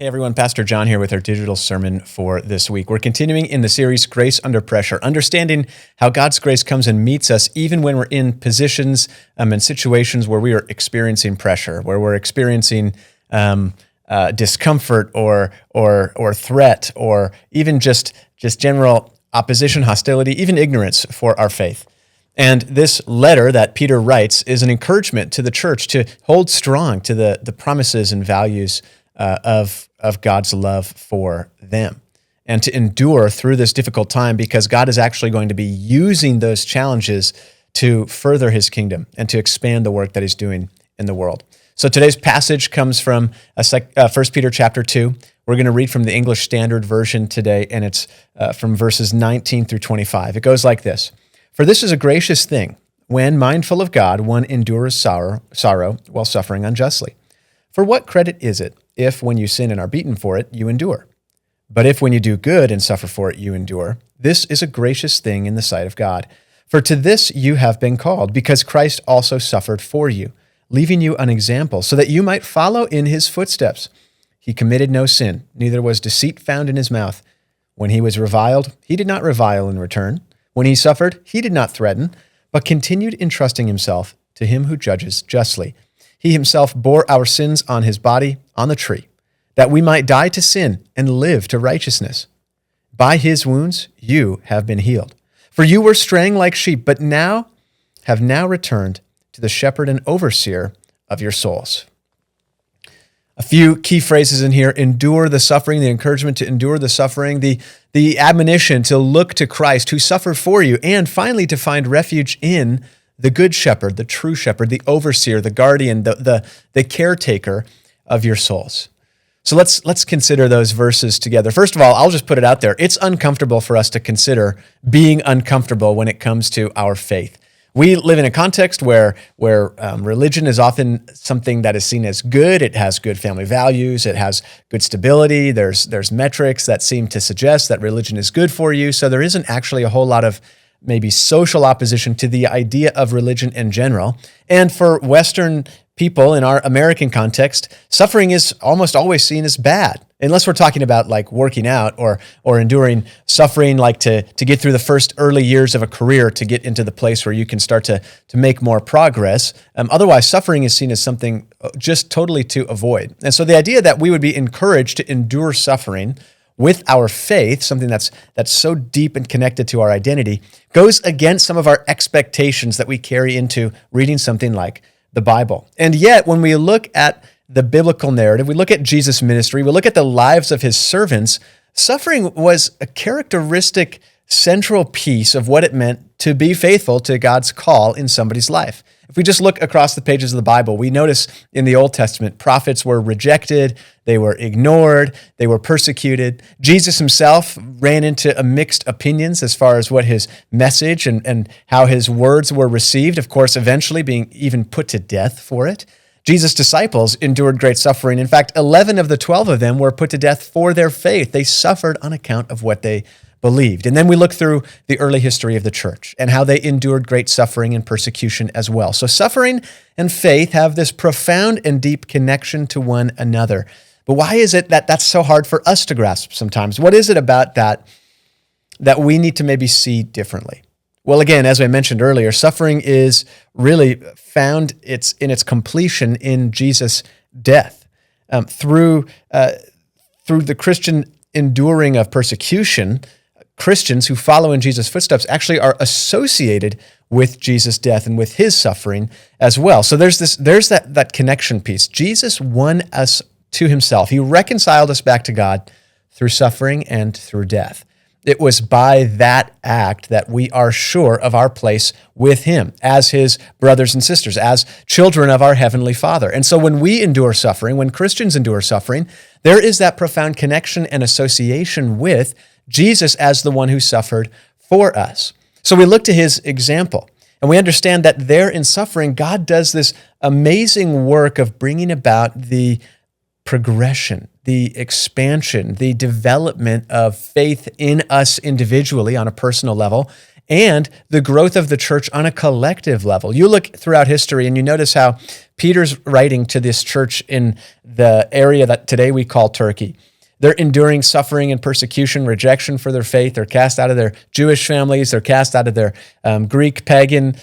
Hey everyone, Pastor John here with our digital sermon for this week. We're continuing in the series, Grace Under Pressure, understanding how God's grace comes and meets us even when we're in positions and situations where we are experiencing pressure, where we're experiencing discomfort or threat, or even just general opposition, hostility, even ignorance for our faith. And this letter that Peter writes is an encouragement to the church to hold strong to the promises and values of God's love for them, and to endure through this difficult time, because God is actually going to be using those challenges to further his kingdom and to expand the work that he's doing in the world. So today's passage comes from 1 Peter chapter 2. We're going to read from the English Standard Version today, and it's from verses 19 through 25. It goes like this: "For this is a gracious thing, when, mindful of God, one endures sorrow while suffering unjustly. For what credit is it if, when you sin and are beaten for it, you endure? But if when you do good and suffer for it, you endure, this is a gracious thing in the sight of God. For to this you have been called, because Christ also suffered for you, leaving you an example, so that you might follow in his footsteps. He committed no sin, neither was deceit found in his mouth. When he was reviled, he did not revile in return. When he suffered, he did not threaten, but continued entrusting himself to him who judges justly. He himself bore our sins on his body on the tree, that we might die to sin and live to righteousness. By his wounds you have been healed. For you were straying like sheep, but have now returned to the shepherd and overseer of your souls." A few key phrases in here: endure the suffering, the encouragement to endure the suffering, the admonition to look to Christ who suffered for you, and finally to find refuge in the good shepherd, the true shepherd, the overseer, the guardian, the caretaker of your souls. So let's consider those verses together. First of all, I'll just put it out there. It's uncomfortable for us to consider being uncomfortable when it comes to our faith. We live in a context where religion is often something that is seen as good. It has good family values. It has good stability. There's metrics that seem to suggest that religion is good for you. So there isn't actually a whole lot of maybe social opposition to the idea of religion in general. And for Western people in our American context, suffering is almost always seen as bad, unless we're talking about like working out or enduring suffering, like to get through the first early years of a career to get into the place where you can start to make more progress. Otherwise, suffering is seen as something just totally to avoid. And so the idea that we would be encouraged to endure suffering with our faith, something that's so deep and connected to our identity, goes against some of our expectations that we carry into reading something like the Bible. And yet, when we look at the biblical narrative, we look at Jesus' ministry, we look at the lives of his servants, suffering was a characteristic central piece of what it meant to be faithful to God's call in somebody's life. If we just look across the pages of the Bible, we notice in the Old Testament, prophets were rejected, they were ignored, they were persecuted. Jesus himself ran into mixed opinions as far as what his message and how his words were received, of course, eventually being even put to death for it. Jesus' disciples endured great suffering. In fact, 11 of the 12 of them were put to death for their faith. They suffered on account of what they believed. And then we look through the early history of the church and how they endured great suffering and persecution as well. So suffering and faith have this profound and deep connection to one another. But why is it that that's so hard for us to grasp sometimes? What is it about that we need to maybe see differently? Well, again, as I mentioned earlier, suffering is really found in its completion in Jesus' death. Through the Christian enduring of persecution, Christians who follow in Jesus' footsteps actually are associated with Jesus' death and with his suffering as well. So there's that connection piece. Jesus won us to himself. He reconciled us back to God through suffering and through death. It was by that act that we are sure of our place with him as his brothers and sisters, as children of our heavenly Father. And so when we endure suffering, when Christians endure suffering, there is that profound connection and association with Jesus as the one who suffered for us. So we look to his example, and we understand that there in suffering, God does this amazing work of bringing about the progression, the expansion, the development of faith in us individually on a personal level, and the growth of the church on a collective level. You look throughout history and you notice how Peter's writing to this church in the area that today we call Turkey. They're enduring suffering and persecution, rejection for their faith. They're cast out of their Jewish families. They're cast out of their Greek pagan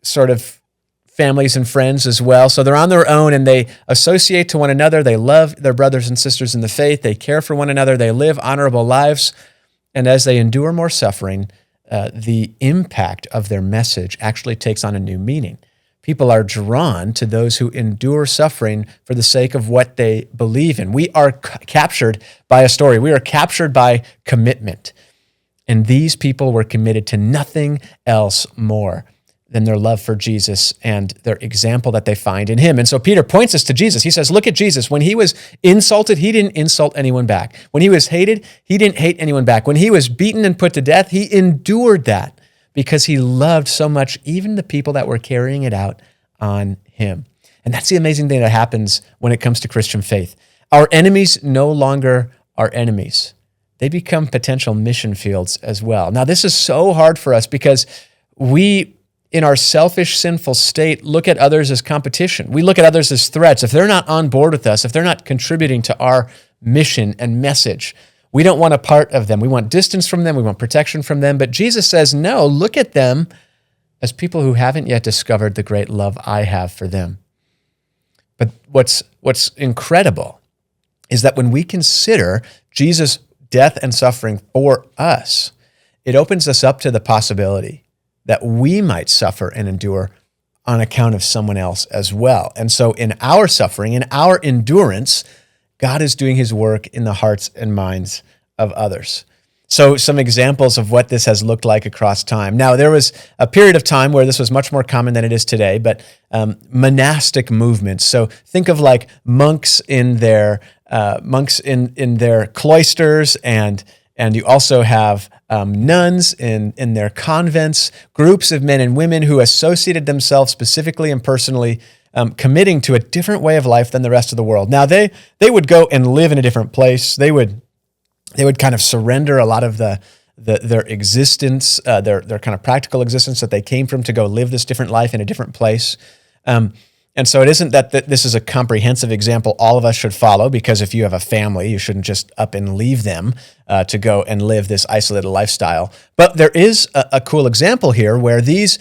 sort of families and friends as well. So they're on their own and they associate to one another. They love their brothers and sisters in the faith. They care for one another. They live honorable lives. And as they endure more suffering, the impact of their message actually takes on a new meaning. People are drawn to those who endure suffering for the sake of what they believe in. We are captured by a story. We are captured by commitment. And these people were committed to nothing else more than their love for Jesus and their example that they find in him. And so Peter points us to Jesus. He says, look at Jesus. When he was insulted, he didn't insult anyone back. When he was hated, he didn't hate anyone back. When he was beaten and put to death, he endured that because he loved so much even the people that were carrying it out on him. And that's the amazing thing that happens when it comes to Christian faith. Our enemies no longer are enemies. They become potential mission fields as well. Now, this is so hard for us because we, in our selfish, sinful state, look at others as competition. We look at others as threats. If they're not on board with us, if they're not contributing to our mission and message, we don't want a part of them. We want distance from them. We want protection from them. But Jesus says, no, look at them as people who haven't yet discovered the great love I have for them. But what's incredible is that when we consider Jesus' death and suffering for us, it opens us up to the possibility that we might suffer and endure on account of someone else as well. And so in our suffering, in our endurance, God is doing his work in the hearts and minds of others. So some examples of what this has looked like across time. Now, there was a period of time where this was much more common than it is today, but monastic movements. So think of like monks in their cloisters, and you also have nuns in their convents, groups of men and women who associated themselves specifically and personally, committing to a different way of life than the rest of the world. Now, they would go and live in a different place. They would kind of surrender a lot of their existence, their kind of practical existence that they came from, to go live this different life in a different place. And so it isn't that this is a comprehensive example all of us should follow, because if you have a family, you shouldn't just up and leave them to go and live this isolated lifestyle. But there is a cool example here where these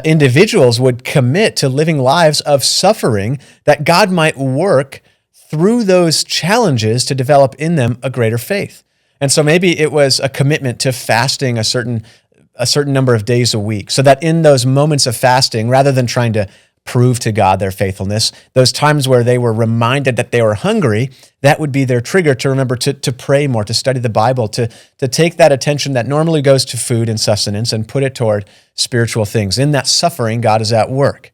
individuals would commit to living lives of suffering that God might work through those challenges to develop in them a greater faith. And so maybe it was a commitment to fasting a certain number of days a week, so that in those moments of fasting, rather than trying to prove to God their faithfulness, those times where they were reminded that they were hungry, that would be their trigger to remember to pray more, to study the Bible, to take that attention that normally goes to food and sustenance and put it toward spiritual things. In that suffering, God is at work.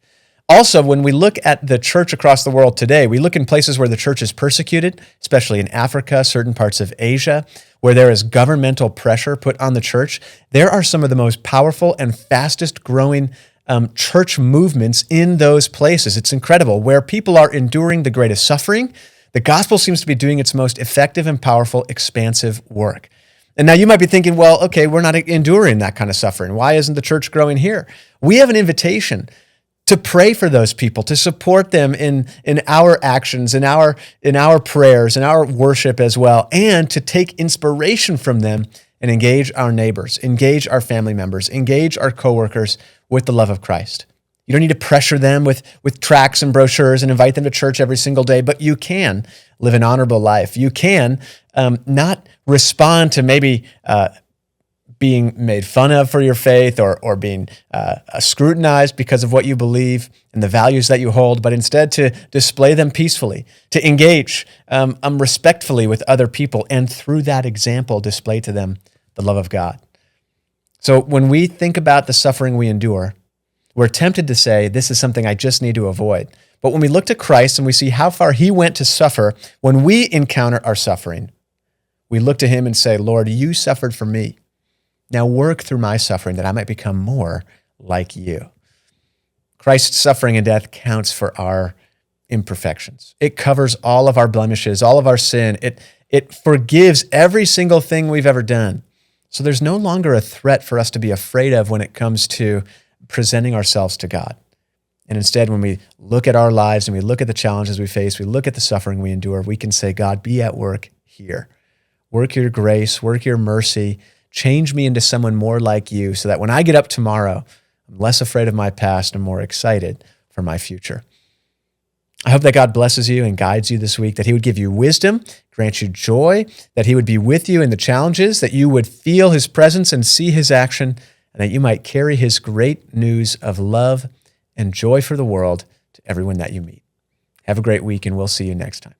Also, when we look at the church across the world today, we look in places where the church is persecuted, especially in Africa, certain parts of Asia, where there is governmental pressure put on the church. There are some of the most powerful and fastest growing church movements in those places. It's incredible. Where people are enduring the greatest suffering, the gospel seems to be doing its most effective and powerful, expansive work. And now you might be thinking, well, okay, we're not enduring that kind of suffering. Why isn't the church growing here? We have an invitation to pray for those people, to support them in our actions, in our prayers, in our worship as well, and to take inspiration from them and engage our neighbors, engage our family members, engage our coworkers with the love of Christ. You don't need to pressure them with tracts and brochures and invite them to church every single day, but you can live an honorable life. You can not respond to maybe being made fun of for your faith or being scrutinized because of what you believe and the values that you hold, but instead to display them peacefully, to engage respectfully with other people, and through that example, display to them the love of God. So when we think about the suffering we endure, we're tempted to say, this is something I just need to avoid. But when we look to Christ and we see how far he went to suffer, when we encounter our suffering, we look to him and say, Lord, you suffered for me. Now work through my suffering that I might become more like you. Christ's suffering and death counts for our imperfections. It covers all of our blemishes, all of our sin. It forgives every single thing we've ever done. So there's no longer a threat for us to be afraid of when it comes to presenting ourselves to God. And instead, when we look at our lives and we look at the challenges we face, we look at the suffering we endure, we can say, God, be at work here. Work your grace, work your mercy, change me into someone more like you so that when I get up tomorrow, I'm less afraid of my past and more excited for my future. I hope that God blesses you and guides you this week, that he would give you wisdom, grant you joy, that he would be with you in the challenges, that you would feel his presence and see his action, and that you might carry his great news of love and joy for the world to everyone that you meet. Have a great week, and we'll see you next time.